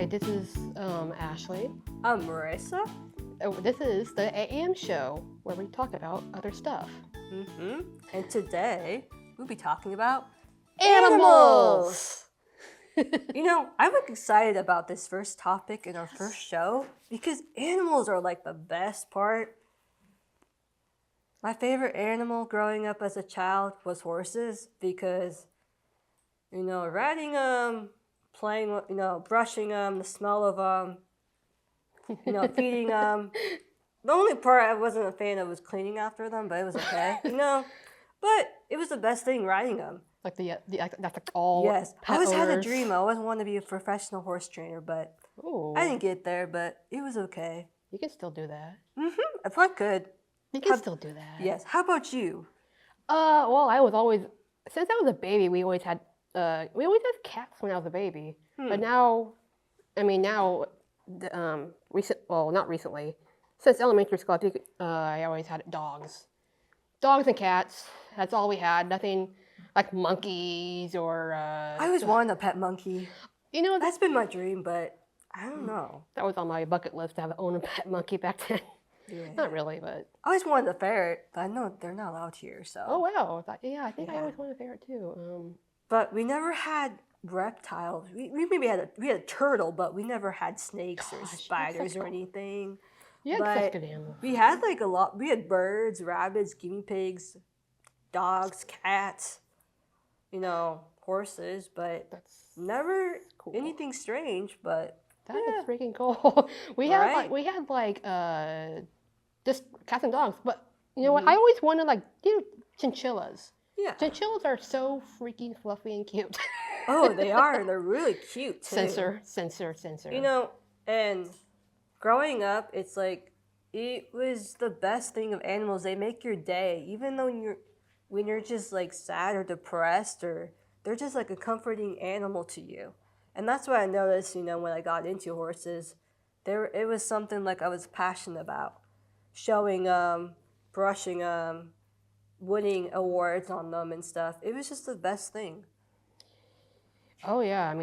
this is Ashley. I'm Marisa. This is the AM show where we talk about other stuff. And today we'll be talking about Animals! I was excited about this first topic in our first show because animals are like the best part. My favorite animal growing up as a child was horses because, riding them, playing, brushing them, the smell of them, feeding them. The only part I wasn't a fan of was cleaning after them, but it was okay, But it was the best thing riding them. Like that's like all Yes, pet I always had a owners. dream. I always wanted to be a professional horse trainer, but Ooh, I didn't get there. But it was okay. you can still do that. If I could. You can still do that. Yes. How about you? Well, I was always, since I was a baby, we always had cats when I was a baby. But now, not recently. Since elementary school, I always had dogs. Dogs and cats. That's all we had. Nothing like monkeys or. I always wanted a pet monkey. That's been my dream, but I don't know. That was on my bucket list to own a pet monkey back then. Yeah. Not really, but. I always wanted a ferret, but I know they're not allowed here, so. Oh wow! I think I always wanted a ferret too. But we never had reptiles. We maybe had a turtle, but we never had snakes or spiders or anything. Yeah, but such good animals. We had like a lot. We had birds, rabbits, guinea pigs, dogs, cats, horses, but That's never cool. anything strange. But that is freaking cool. We had just cats and dogs, but you know what? I always wanted chinchillas. Yeah. Chinchillas are so freaking fluffy and cute. Oh, they are. They're really cute too. Censor. And growing up, it's like it was the best thing of animals. They make your day, even though when you're just like sad or depressed, or they're just like a comforting animal to you. And that's what I noticed, when I got into horses. It was something like I was passionate about. Showing them, brushing them, winning awards on them and stuff. It was just the best thing. Oh yeah,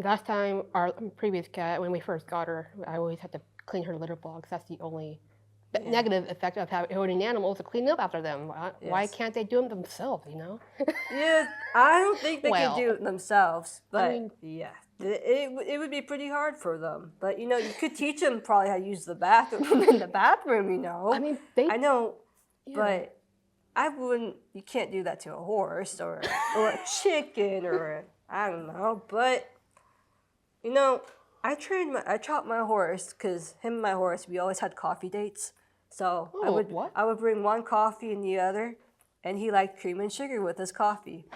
last time our previous cat, when we first got her, I always had to clean her litter box. That's the only negative effect of owning animals, to clean up after them. Why can't they do them themselves? Yeah, I don't think they can do it themselves, but it would be pretty hard for them. But you could teach them probably how to use the bathroom in the bathroom. I know, but I wouldn't. You can't do that to a horse or a chicken or I don't know. But I taught my horse because him and my horse, we always had coffee dates. So I would bring one coffee and the other, and he liked cream and sugar with his coffee.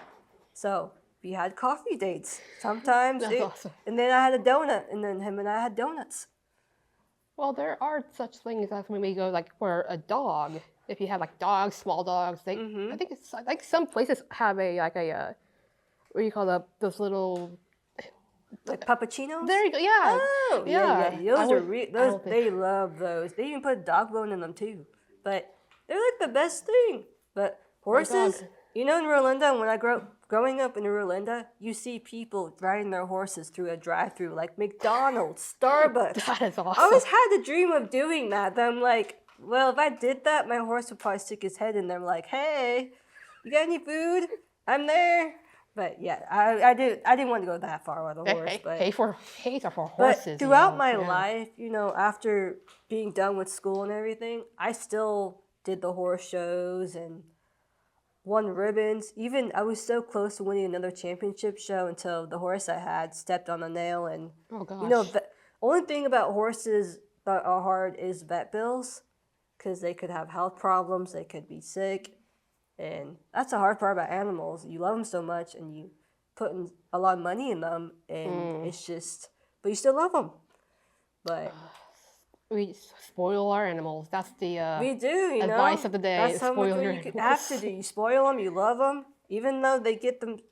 So we had coffee dates sometimes. That's awesome. And then I had a donut, and then him and I had donuts. Well, there are such things as when we go for a dog. If you have dogs, small dogs, I think it's like some places have what do you call those little. Like puppuccinos? There you go. Yeah. Oh, yeah. They love those. They even put dog bone in them too. But they're like the best thing. But horses, in Rolinda, when growing up in Rolinda, you see people riding their horses through a drive-through, like McDonald's, Starbucks. That is awesome. I always had the dream of doing that. Then I'm like, well, if I did that, my horse would probably stick his head in there. I'm like, hey, you got any food? I'm there. But yeah, I didn't want to go that far with a horse. But are for horses. But throughout my life, after being done with school and everything, I still did the horse shows and won ribbons. Even I was so close to winning another championship show until the horse I had stepped on a nail. And oh gosh. The only thing about horses that are hard is vet bills, because they could have health problems, they could be sick. And that's the hard part about animals. You love them so much, and you put a lot of money in them, and it's just, but you still love them. But we spoil our animals. That's the we do, advice of the day. That's how much you have to do. You spoil them, you love them, even though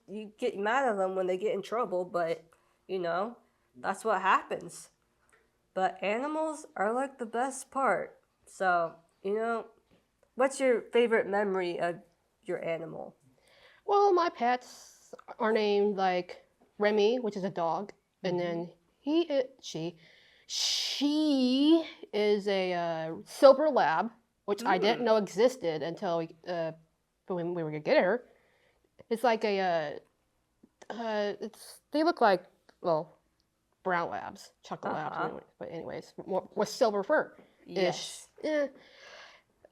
you get mad at them when they get in trouble. But that's what happens. But animals are like the best part. So what's your favorite memory of your animal? Well, my pets are named Remy, which is a dog, and then she is a silver lab, which I didn't Mm. know existed until when we were gonna get her. It's like they look like, well, brown labs, chocolate labs, Uh-huh. but anyways, more, with silver fur ish. Yes. Yeah.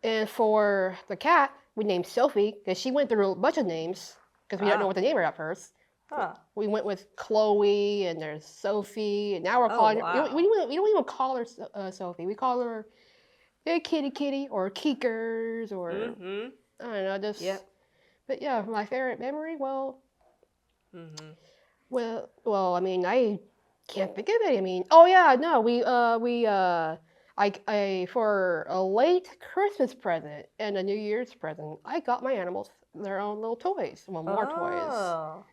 And for the cat, we named Sophie because she went through a bunch of names because we didn't know Ah. what to name her at first. Huh. We went with Chloe, and there's Sophie, and now we're Oh, calling her. wow. We don't even call her Sophie. We call her Hey Kitty Kitty or Keekers or Mm-hmm. I don't know. Just Yep. but yeah, my favorite memory. Mm-hmm. Well. I mean, I can't think of it. I mean, oh yeah, no, I for a late Christmas present and a New Year's present, I got my animals their own little toys. Well, more toys. Oh.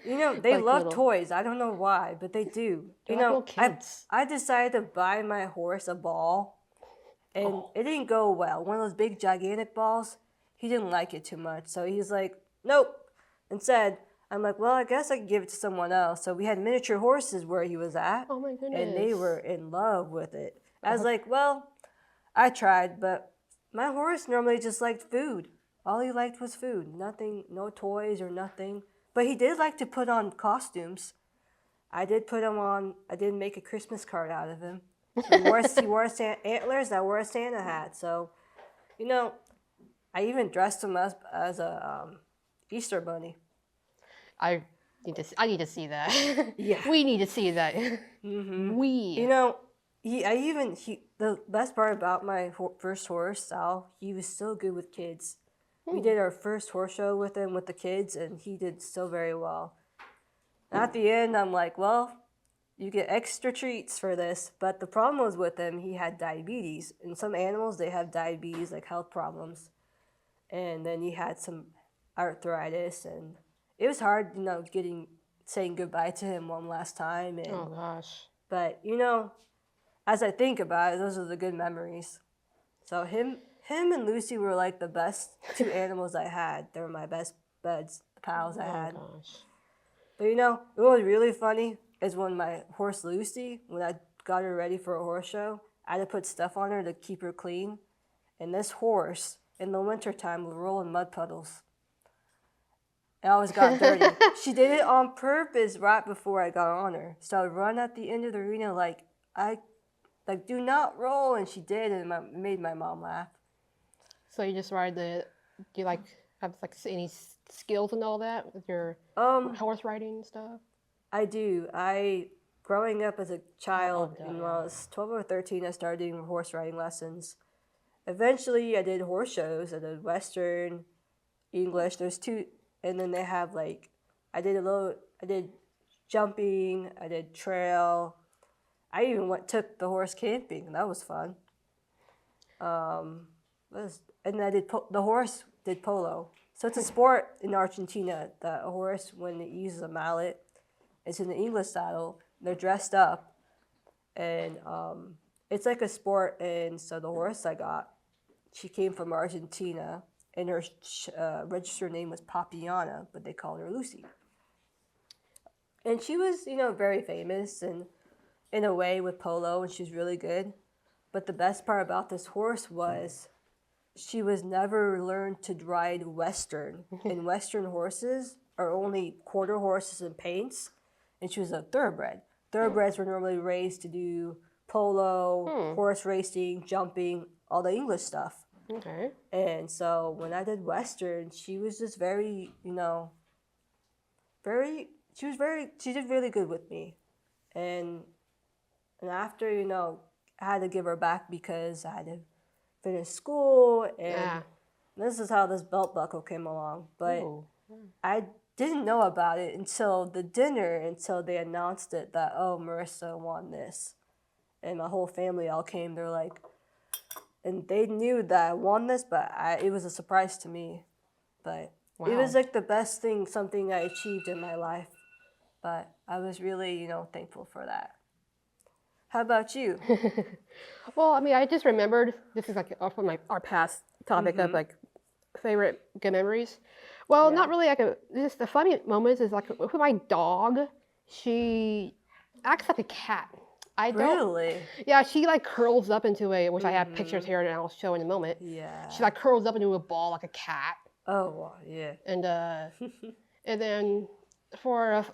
You know, they Like love little, toys. I don't know why, but they do. they're like little kids. I decided to buy my horse a ball, and Oh. it didn't go well. One of those big, gigantic balls. He didn't like it too much, so he's like, "Nope." Instead, I'm like, "Well, I guess I can give it to someone else." So we had miniature horses where he was at, Oh my and they goodness. were in love with it. I was Uh-huh. like, "Well, I tried, but my horse normally just liked food. All he liked was food. Nothing, no toys or nothing. But he did like to put on costumes. I did put him on. I did make a Christmas card out of him. He wore antlers. I wore a Santa hat. So, you know, I even dressed him as a Easter bunny. I I need to see that. Yeah. We need to see that. Mm-hmm. We. You know, the best part about my first horse, Sal, he was so good with kids. We Hmm. did our first horse show with him with the kids, and he did so very well. At the end, I'm like, well, you get extra treats for this. But the problem was with him, he had diabetes. And some animals, they have diabetes, like health problems. And then he had some arthritis, and it was hard, saying goodbye to him one last time. Oh And gosh. but as I think about it, those are the good memories. So him and Lucy were like the best two animals I had. They were my best buds, pals I Oh had. gosh. But what was really funny is when my horse Lucy, when I got her ready for a horse show, I had to put stuff on her to keep her clean. And this horse, in the wintertime, would roll in mud puddles. It always got dirty. She did it on purpose right before I got on her. So I'd run at the end of the arena do not roll, and she did, and it made my mom laugh. So you just ride the? Do you like have like any skills and all that with your horse riding and stuff? I do. Growing up as a child, Oh when yeah. I was 12 or 13, I started doing horse riding lessons. Eventually, I did horse shows. I did Western, English. There's two, and then they have I did jumping, I did trail. I even took the horse camping. That was fun. And I did the horse did polo. So it's a sport in Argentina. The horse, when it uses a mallet, it's in the English saddle. They're dressed up, and it's like a sport. And so the horse I got, she came from Argentina, and her registered name was Papiana, but they called her Lucy. And she was, very famous and in a way with polo, and she was really good. But the best part about this horse was she was never learned to ride Western. And Western horses are only quarter horses and paints, and she was a thoroughbred. Thoroughbreds were normally raised to do polo, horse racing, jumping, all the English stuff. Okay. And so when I did Western, she was just very, she did really good with me. And after, I had to give her back because I had to finish school, and Yeah. this is how this belt buckle came along. But Ooh. I didn't know about it until the dinner, until they announced it that, oh, Marissa won this. And my whole family all came. They're like, and they knew that I won this, but it was a surprise to me. But it was Wow. like the best thing, something I achieved in my life. But I was really, thankful for that. How about you? Well, I mean, I just remembered. This is like off of our past topic of like favorite good memories. Well, Yeah. not really. Just the funny moments is like with my dog. acts like a cat. I don't. Really? Yeah, she like curls up into a, which I have pictures here and I'll show in a moment. Yeah. She like curls up into a ball like a cat, Oh, wow, yeah. and then for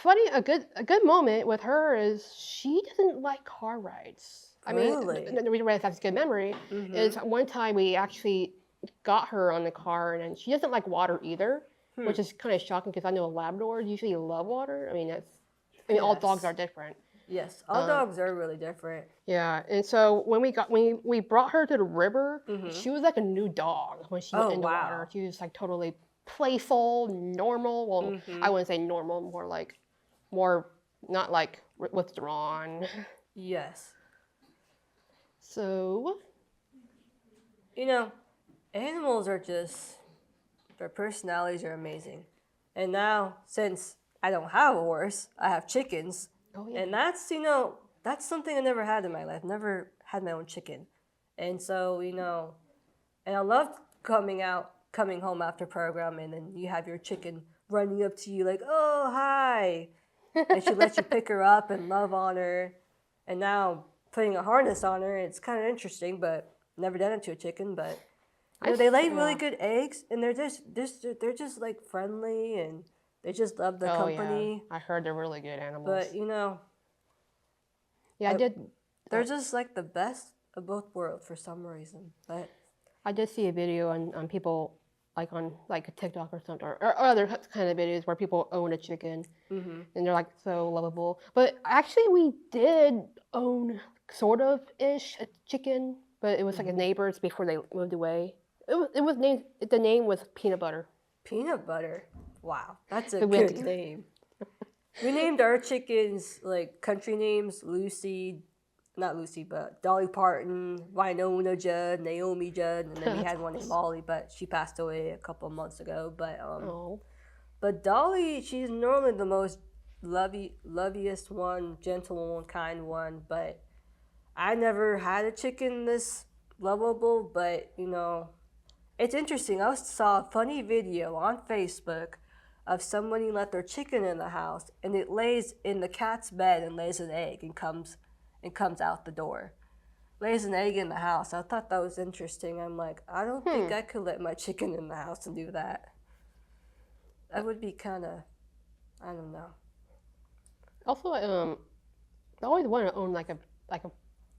a good moment with her is she doesn't like car rides. I mean, Really? the reason why that's a good memory is one time we actually got her on the car, and then she doesn't like water either, which is kind of shocking because I know Labradors usually love water. I mean, all dogs Yes. are different. Yes, all dogs are really different. Yeah, and so when we brought her to the river, she was like a new dog when she went Oh, in the water. wow. She was like totally playful, normal. Well, I wouldn't say normal, more not like withdrawn. Yes. So You know, animals are just, their personalities are amazing. And now, since I don't have a horse, I have chickens. oh yeah, And that's, that's something I never had in my life. Never had my own chicken. And so, and I loved coming home after program, and then you have your chicken running up to you like, oh, hi. And she lets you pick her up and love on her. And now putting a harness on her, it's kind of interesting, but never done it to a chicken. But they lay really good eggs, and they're just like friendly, and they just love the company. Yeah. I heard they're really good animals. But yeah, I did. They're just like the best of both worlds for some reason. But I did see a video on people like on like a TikTok or something, or other kind of videos where people own a chicken and they're like so lovable. But actually, we did own sort of ish a chicken, but it was like a neighbor's before they moved away. It was named, the name was Peanut Butter. Peanut Butter, wow, that's a good name. We named our chickens like country names: not Lucy, but Dolly Parton, Winona Judd, Naomi Judd, and then we had one named Molly, but she passed away a couple of months ago. But Dolly, she's normally the most loveliest one, gentle one, kind one. But I never had a chicken this lovable. But it's interesting. I saw a funny video on Facebook of somebody let their chicken in the house, and it lays in the cat's bed and lays an egg and comes out the door. Lays an egg in the house. I thought that was interesting. I'm like, I don't think I could let my chicken in the house and do that. That would be kind of, I don't know. Also, I always wanted to own like a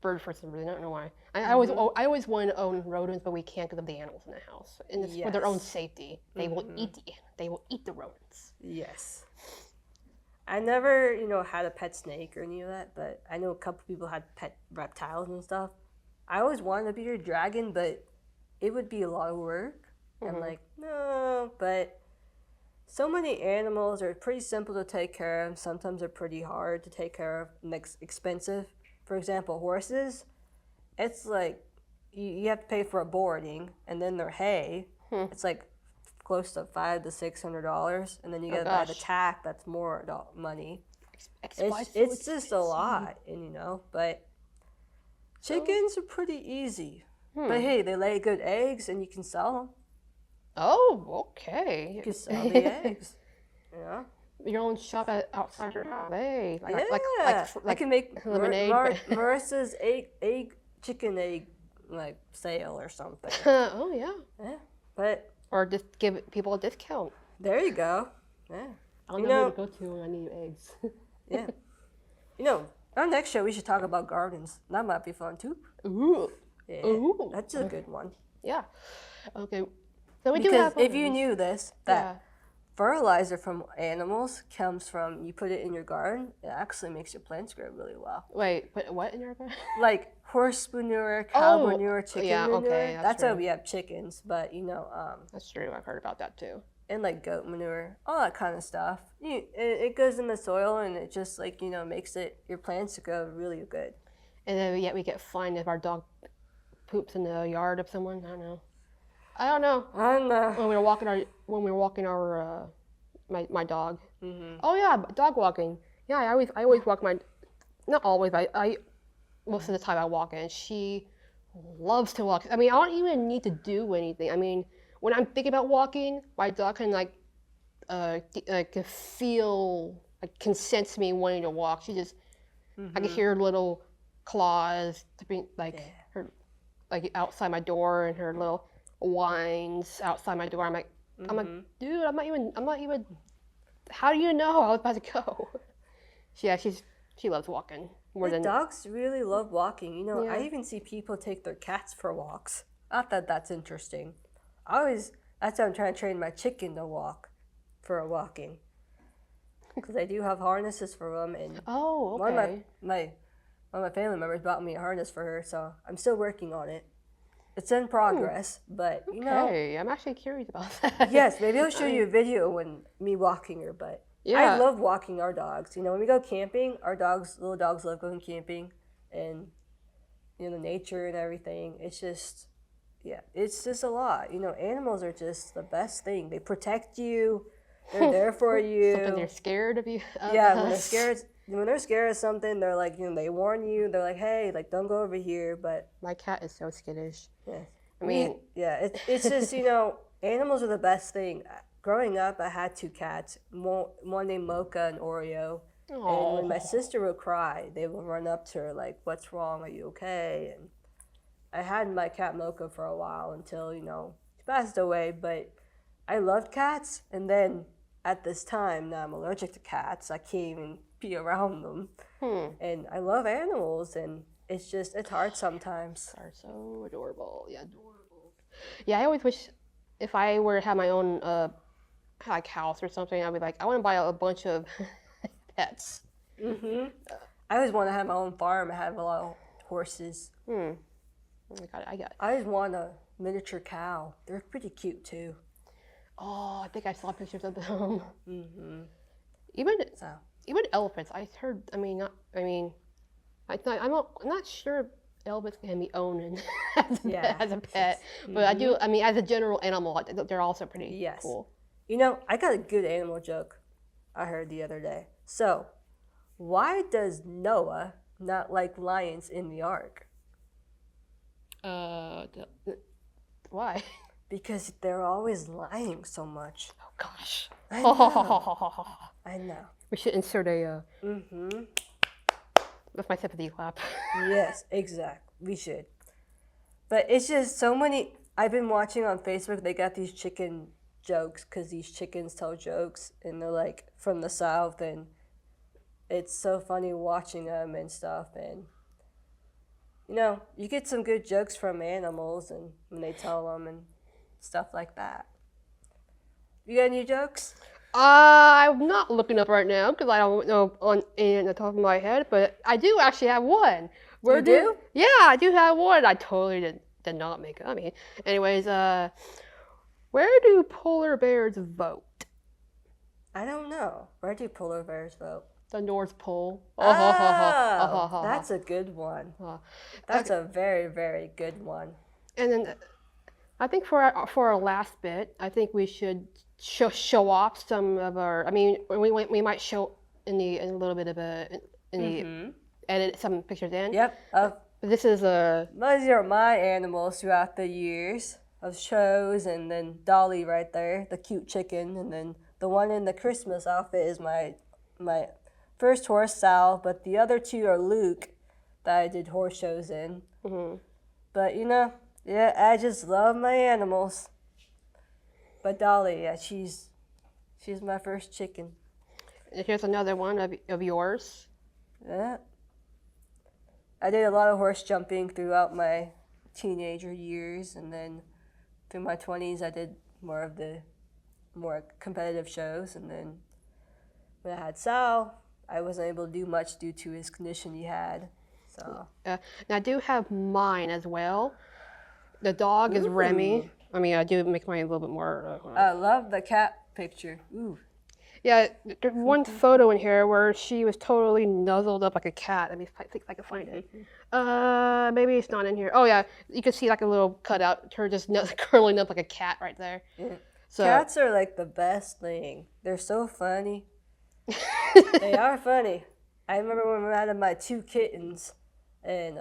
bird for some reason. I don't know why. I always wanted to own rodents, but we can't because of the animals in the house, and it's for their own safety. They will eat the rodents. Yes. I never, had a pet snake or any of that, but I know a couple people had pet reptiles and stuff. I always wanted to be a dragon, but it would be a lot of work. I'm like, no, but so many animals are pretty simple to take care of. Sometimes they're pretty hard to take care of and expensive. For example, horses, it's like you have to pay for a boarding, and then their hay, it's like close to $500 to $600, and then you gotta buy the tack. That's more money. It's just a lot, and But chickens are pretty easy. But hey, they lay good eggs, and you can sell them. Oh, okay. You can sell the eggs. Yeah. Your own shop outside your house. Hey, I can make lemonade. Marisa's chicken egg like sale or something. Oh yeah. Yeah, but or just give people a discount. There you go. Yeah. I don't know who to go to when I need eggs. Yeah. Our next show we should talk about gardens. That might be fun too. Ooh. Yeah. Ooh. That's a good one. Yeah. Okay. So we because do have if you knew this, that fertilizer from animals comes from, you put it in your garden, it actually makes your plants grow really well. Wait, put what in your garden? Like horse manure, cow manure, chicken manure. Okay, that's why we have chickens, but that's true. I've heard about that too. And like goat manure, all that kind of stuff. It goes in the soil, and it just makes your plants grow really good. And then yet we get fined if our dog poops in the yard of someone. I don't know. When we were walking our my dog. Mm-hmm. Oh yeah, dog walking. Yeah, I always walk my, not always, but I most of the time I walk, and she loves to walk. I mean, I don't even need to do anything. I mean, when I'm thinking about walking, my dog can can feel, like, consent to me wanting to walk. She just I can hear little claws to be like her, like outside my door, and her little whines outside my door. I'm like, dude, I'm not even. How do you know I was about to go? Yeah, she loves walking more The than. dogs really love walking. You know, I Yeah. even see people take their cats for walks. I thought that's interesting. That's why I'm trying to train my chicken to walk for a walking. Because I do have harnesses for them, and Oh, one of okay. one of my family members bought me a harness for her, so I'm still working on it. It's in progress, but Okay, I'm actually curious about that. yes, maybe I'll show I you mean, a video when me walking her. But I yeah. love walking our dogs. You know, when we go camping, our dogs, little dogs, love going camping, and the nature and everything. It's just, yeah, it's just a lot. You know, animals are just the best thing. They protect you. They're there for Sometimes they're you. scared of you, of Yeah, us. when they're scared of something, they're like, they warn you. They're like, hey, like, don't go over here. But My cat is so skittish. yeah, I mean, yeah, it's just animals are the best thing. Growing up, I had two cats, one named Mocha and Oreo. And when my oh, sister would cry, they would run up to her like, "What's wrong? Are you okay?" And I had my cat Mocha for a while until she passed away. But I loved cats, and then at this time now I'm allergic to cats. I can't even be around them, and I love animals, and it's hard sometimes. are so adorable. Yeah, adorable. Yeah, I always wish if I were to have my own like house or something, I'd be like, I want to buy a bunch of pets. I always want to have my own farm. I have a lot of horses. I got. I always want a miniature cow. They're pretty cute too. Oh, I think I saw pictures of them. Even So even elephants. I heard. I mean, not. I mean, I'm not sure if elephants can be owned yeah, as a pet, but I do. I mean, as a general animal, they're also pretty yes. cool. I got a good animal joke I heard the other day. So, why does Noah not like lions in the ark? Uh, why? Because they're always lying so much. Oh gosh. I know. I know. We should insert a. That's my sympathy clap. Yes, exactly. We should. But it's just so many. I've been watching on Facebook. They got these chicken jokes because these chickens tell jokes, and they're like from the south, and it's so funny watching them and stuff. And you get some good jokes from animals, and when they tell them and stuff like that. You got any jokes? I'm not looking up right now because I don't know on in the top of my head, but I do actually have one. You do? Yeah, I do have one. I totally did not make it. I mean, anyways, where do polar bears vote? I don't know. Where do polar bears vote? The North Pole. Oh, that's a good one. Uh, That's a very, very good one. And then I think for our last bit, I think we should show off some of our. I mean, we might show in a little bit of the edit some pictures in. Yep. This is a. Those are my animals throughout the years of shows, and then Dolly right there, the cute chicken, and then the one in the Christmas outfit is my first horse, Sal, but the other two are Luke that I did horse shows in. But yeah, I just love my animals. But Dolly, yeah, she's my first chicken. Here's another one of yours. Yeah. I did a lot of horse jumping throughout my teenager years, and then through my 20s I did more of the more competitive shows, and then when I had Sal, I wasn't able to do much due to his condition he had. So And I do have mine as well. The dog is Remy. I mean, I do make mine a little bit more. I love the cat picture. Ooh. Yeah, there's one photo in here where she was totally nuzzled up like a cat. Let me think if I can find it. Maybe it's not in here. Oh yeah, you can see like a little cutout, her just curling up like a cat right there. Yeah. So Cats are like the best thing. They're so funny. They are funny. I remember when I had my two kittens, and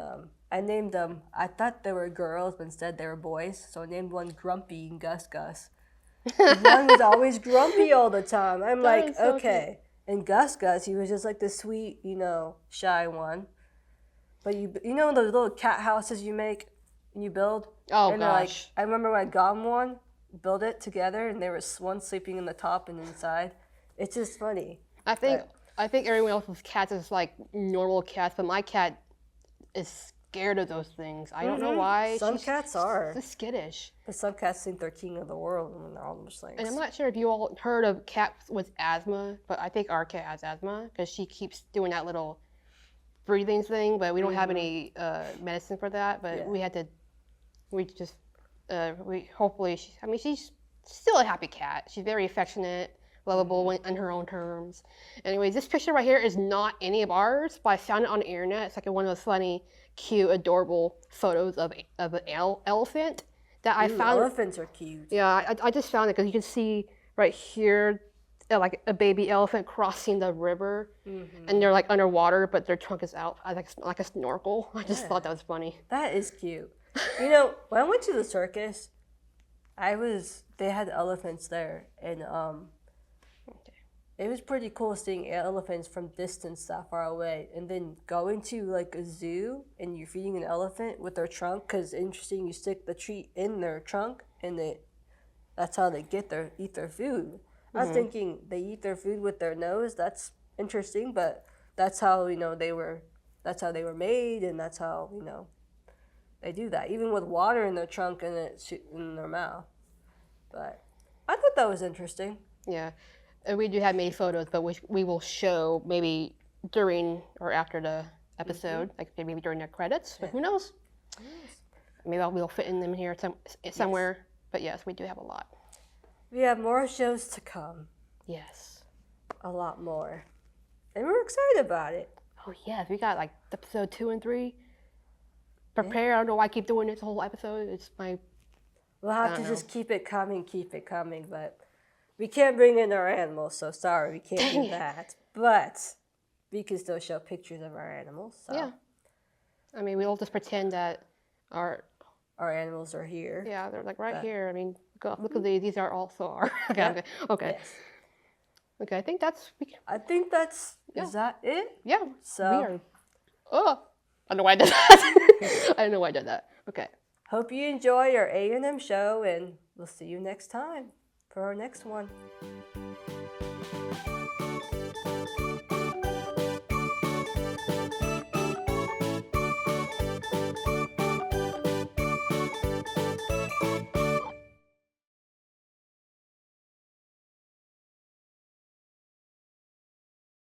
I named them. I thought they were girls, but instead they were boys. So I named one Grumpy and Gus Gus. One was always grumpy all the time. I'm That like, is so okay. And Gus, he was just like the sweet, shy one. But you know those little cat houses you make and you build? Oh And they're like, gosh. I remember when I got one, build it together, and there was one sleeping in the top and inside. It's just funny. I think But I think everyone else's cats is like normal cats, but my cat is scared of those things. I don't know why. some cats are. She's skittish. But some cats think they're king of the world when they're all those And I'm things. not sure if you all heard of cats with asthma, but I think our cat has asthma because she keeps doing that little breathing thing, but we don't have any medicine for that. But Yeah. we hopefully, she's still a happy cat. She's very affectionate, lovable on her own terms. Anyways, this picture right here is not any of ours, but I found it on the internet. It's like one of those funny, cute, adorable photos of an elephant that I found. Elephants are cute. Yeah, I just found it because you can see right here, like a baby elephant crossing the river, and they're like underwater, but their trunk is out, like a snorkel. I just thought that was funny. That is cute. When I went to the circus, they had elephants there, and it was pretty cool seeing elephants from distance that far away, and then going to like a zoo and you're feeding an elephant with their trunk, because interesting, you stick the treat in their trunk, and that's how they eat their food. I was thinking they eat their food with their nose. That's interesting, but that's how that's how they were made, and that's how they do that, even with water in their trunk and in their mouth. But I thought that was interesting. Yeah, and we do have many photos, but we will show maybe during or after the episode, like maybe during the credits. But who knows? Maybe we'll fit in them here somewhere. But yes, we do have a lot. We have more shows to come. Yes. A lot more. And we're excited about it. Oh yes, we got like episode 2 and 3. Prepare. I don't know why I keep doing this whole episode. It's my. We'll have to just keep it coming, but we can't bring in our animals, so sorry, we can't do that. But we can still show pictures of our animals. So. Yeah. I mean, we'll just pretend that our animals are here. Yeah, they're like right here. I mean, look at these. These are also our. Okay. Okay. Yes. Okay. I think that's. I think that's. Is that it? Yeah. So. We are. Oh, I don't know why I did that. I don't know why I did that. Okay. Hope you enjoy our A&M show, and we'll see you next time for our next one.